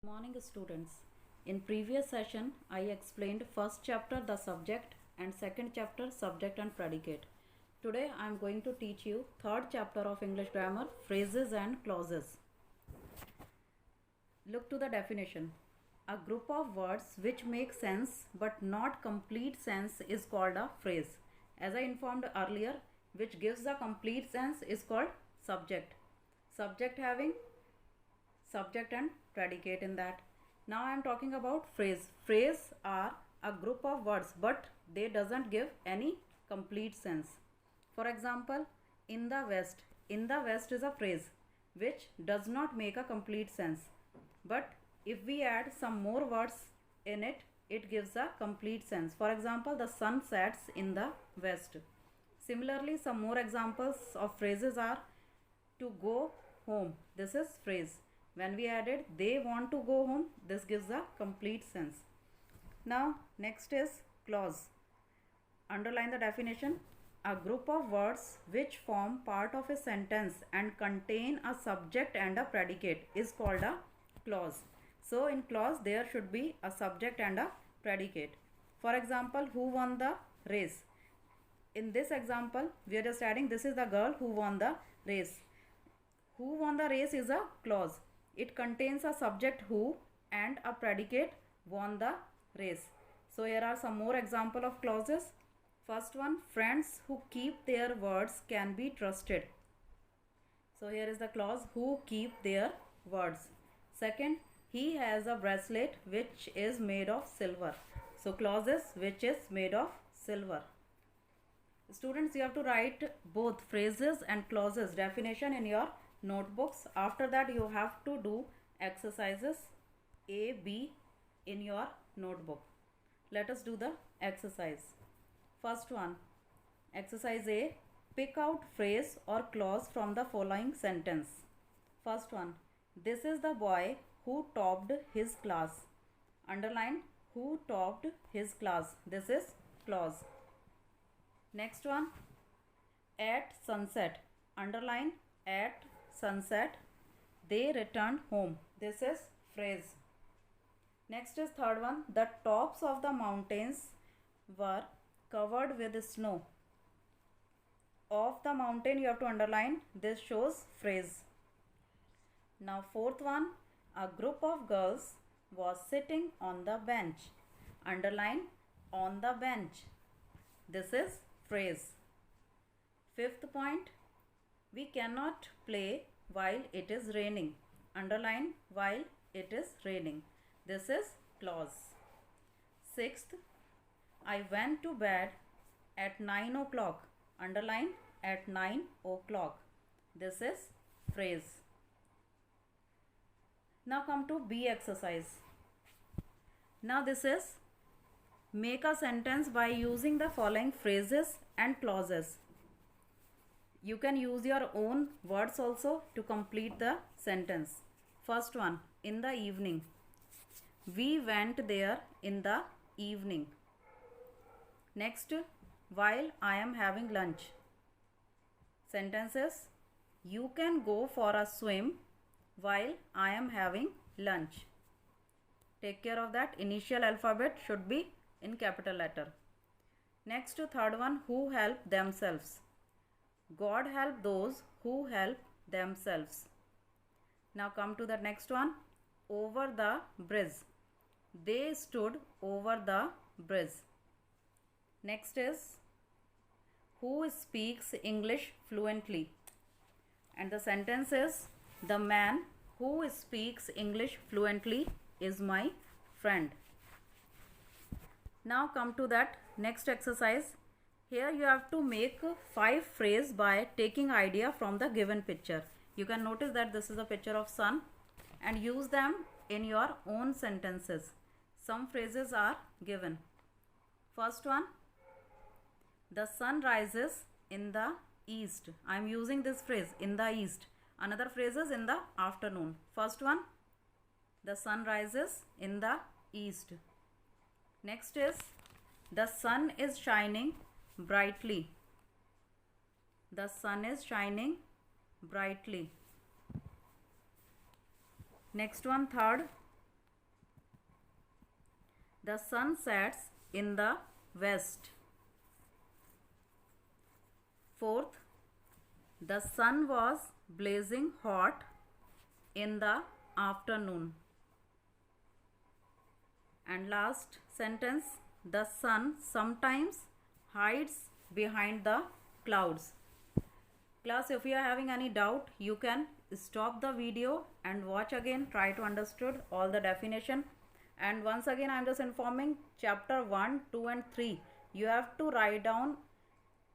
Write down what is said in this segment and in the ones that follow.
Morning students. In previous session I explained first chapter the subject and second chapter subject and predicate. Today I am going to teach you third chapter of English grammar, phrases and clauses. Look to the definition. A group of words which make sense but not complete sense is called a phrase. As I informed earlier, which gives a complete sense is called subject. Subject having subject and predicate in that. Now I am talking about phrase. Phrase are a group of words but they doesn't give any complete sense. For example, in the west. In the west is a phrase which does not make a complete sense. But if we add some more words in it, it gives a complete sense. For example, the sun sets in the west. Similarly, some more examples of phrases are to go home. This is phrase. When we added they want to go home, this gives a complete sense. Now next is clause. Underline the definition. A group of words which form part of a sentence and contain a subject and a predicate is called a clause. So in clause there should be a subject and a predicate. For example, who won the race? In this example we are just adding this is the girl who won the race. Who won the race is a clause. It contains a subject who and a predicate won the race. So here are some more example of clauses. First one, friends who keep their words can be trusted. So here is the clause who keep their words. Second, he has a bracelet which is made of silver. So clauses which is made of silver. Students, you have to write both phrases and clauses definition in your notebooks. After that you have to do exercises A, B in your notebook. Let us do the exercise. First one, exercise A, pick out phrase or clause from the following sentence. First one, this is the boy who topped his class. Underline who topped his class. This is clause. Next one, at sunset. Underline at sunset they returned home. This is phrase. Next is third one, the tops of the mountains were covered with snow. Of the mountain you have to underline, this shows phrase. Now fourth one, a group of girls was sitting on the bench. Underline on the bench. This is phrase. Fifth point, we cannot play while it is raining. Underline while it is raining. This is clause. Sixth, I went to bed at 9 o'clock. Underline at 9 o'clock. This is phrase. Now come to B exercise. Now this is make a sentence by using the following phrases and clauses. You can use your own words also to complete the sentence. First one, in the evening. We went there in the evening. Next, while I am having lunch. Sentences, you can go for a swim while I am having lunch. Take care of that. Initial alphabet should be in capital letter. Next, third one, who help themselves. God help those who help themselves. Now come to the next one, over the bridge. They stood over the bridge. Next is, who speaks English fluently? And the sentence is, the man who speaks English fluently is my friend. Now come to that next exercise. Here you have to make 5 phrases by taking idea from the given picture. You can notice that this is a picture of sun and use them in your own sentences. Some phrases are given. First one, the sun rises in the east. I am using this phrase in the east. Another phrase is in the afternoon. First one, the sun rises in the east. Next is, the sun is shining brightly. The sun is shining brightly. Next one, third, The sun sets in the west. Fourth, the sun was blazing hot in the afternoon. And last sentence, the sun sometimes hides behind the clouds. Class, if you are having any doubt, you can stop the video and watch again, try to understood all the definition. And once again, I am just informing chapter 1, 2 and 3. You have to write down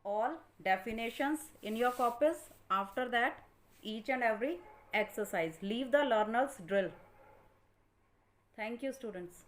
all definitions in your copies. After that, each and every exercise. Leave the learner's drill. Thank you, students.